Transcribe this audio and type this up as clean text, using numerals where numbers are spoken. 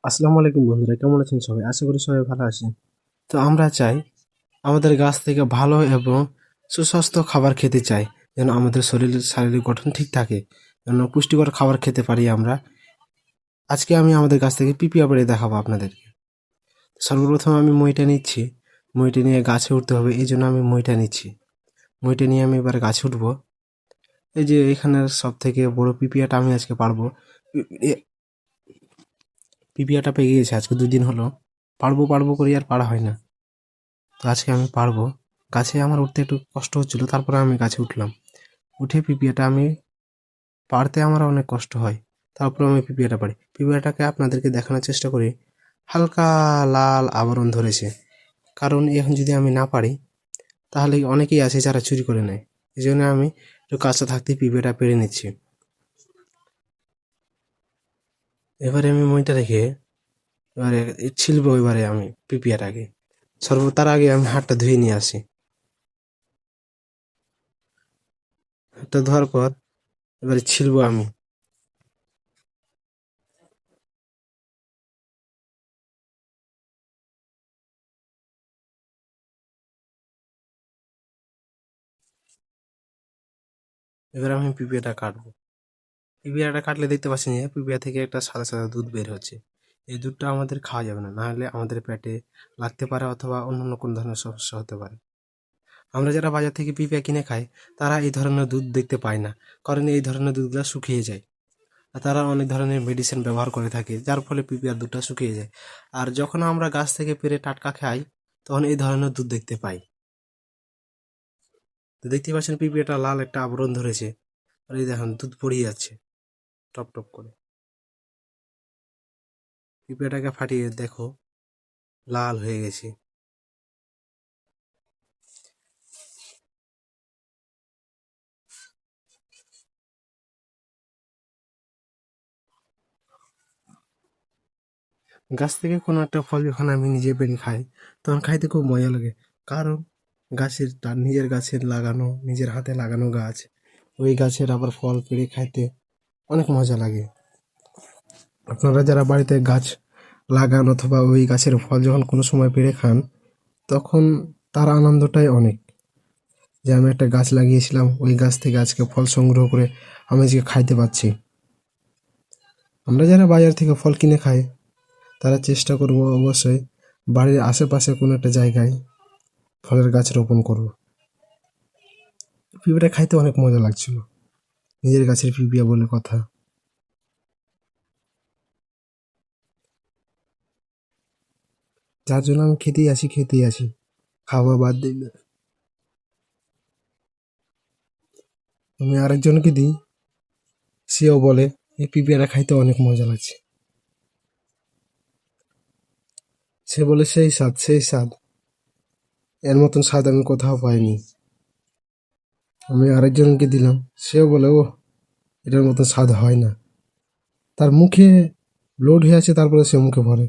আসসালামু আলাইকুম বন্ধুরা, কেমন আছেন সবাই? আশা করি সবাই ভালো আছেন। তো আমরা চাই আমাদের গাছ থেকে ভালো এবং সুস্বাস্থ্য খাবার খেতে চাই, যেন আমাদের শরীরের শারীরিক গঠন ঠিক থাকে, যেন পুষ্টিকর খাবার খেতে পারি আমরা। আজকে আমি আমাদের গাছ থেকে পিপিয়া পেড়ে দেখাবো আপনাদেরকে। সর্বপ্রথম আমি মইটা নিচ্ছি। মইটা নিয়ে গাছে উঠতে হবে, এই জন্য আমি মইটা নিচ্ছি। মইটা নিয়ে আমি এবার গাছে উঠবো। এই যে এখানের সব থেকে বড় পিপিয়াটা আমি আজকে পারবো। পিপিয়াটা পেয়ে গিয়েছে আজকে 2 দিন হলো। পারবো পারবো করি আর পারা হয় না। তো আজকে আমি পারবো। গাছে আমার উঠতে একটু কষ্ট হচ্ছিল, তারপরে আমি গাছে উঠলাম। উঠে পিপিয়াটা আমি পারতে আমার অনেক কষ্ট হয়, তারপরে আমি পিপিয়াটা পারি। পিপিয়াটাকে আপনাদেরকে দেখানোর চেষ্টা করি। হালকা লাল আবরণ ধরেছে, কারণ এখন যদি আমি না পারি তাহলে অনেকেই আছে যারা চুরি করে নেয়। এই জন্য আমি একটু কাঁচা থাকতে পিপিয়াটা পেরে নিচ্ছি। এবারে আমি মইটা রেখে এবারে ছিলবো। এবারে আমি পিপিয়াটাকে তার আগে আমি হাতটা ধুয়ে নিয়ে আসি। হাতটা ধোয়ার পর এবারে ছিলবো আমি। এবার আমি পিপিয়াটা কাটবো। পিপিয়াটা কাটলে দেখতে পাচ্ছেন যে পিপিয়া থেকে একটা সাদা সাদা দুধ বের হচ্ছে। এই দুধটা আমাদের খাওয়া যাবে না, নাহলে আমাদের পেটে লাগতে পারে অথবা অন্যান্য কোনো ধরনের সমস্যা হতে পারে। আমরা যারা বাজার থেকে পিপিয়া কিনে খাই, তারা এই ধরনের দুধ দেখতে পায় না, কারণ এই ধরনের দুধগুলো শুকিয়ে যায়। আর তারা অনেক ধরনের মেডিসিন ব্যবহার করে থাকে, যার ফলে পিপিয়ার দুধটা শুকিয়ে যায়। আর যখন আমরা গাছ থেকে পেড়ে টাটকা খাই, তখন এই ধরনের দুধ দেখতে পাই। তো দেখতে পাচ্ছেন পিপিয়াটা লাল একটা আবরণ ধরেছে, আর এই দেখেন দুধ পড়িয়ে যাচ্ছে টপ টপ করে। পিঁপড়েটাকে ফাটিয়ে দেখো, লাল হয়ে গেছে। গাছ থেকে কোনো একটা ফল যখন আমি নিজে পেড়ে খাই, তখন খাইতে খুব মজা লাগে। কারণ গাছের তার নিজের গাছের লাগানো, নিজের হাতে লাগানো গাছ, ওই গাছের আবার ফল পেড়ে খাইতে অনেক মজা লাগে। আপনারা যারা বাড়িতে গাছ লাগান অথবা ওই গাছের ফল যখন কোনো সময় পেড়ে খান, তখন তার আনন্দটাই অনেক। যে আমি একটা গাছ লাগিয়েছিলাম, ওই গাছ থেকে আজকে ফল সংগ্রহ করে আমি আজকে খাইতে পাচ্ছি। আমরা যারা বাজার থেকে ফল কিনে খাই, তারা চেষ্টা করব অবশ্যই বাড়ির আশেপাশে কোনো একটা জায়গায় ফলের গাছ রোপণ করব। পিঁপড়া খাইতে অনেক মজা লাগছিল, নিজের গাছের পিঁপড়া বলে কথা। যার জন্য আমি খেতেই আসি, খাওয়া বাদ দিই না। আমি আরেকজনকে দিই, সেও বলে এই পিঁপড়া খাইতে অনেক মজা লাগছে। সে বলে সেই স্বাদ, এর মতন স্বাদ আমি কোথাও পাইনি। আমি আরেকজনকে দিলাম, সেও বলে ও এটার মতন স্বাদ হয় না। তার মুখে লোড হয়ে আছে, তারপরে সে মুখে ভরে।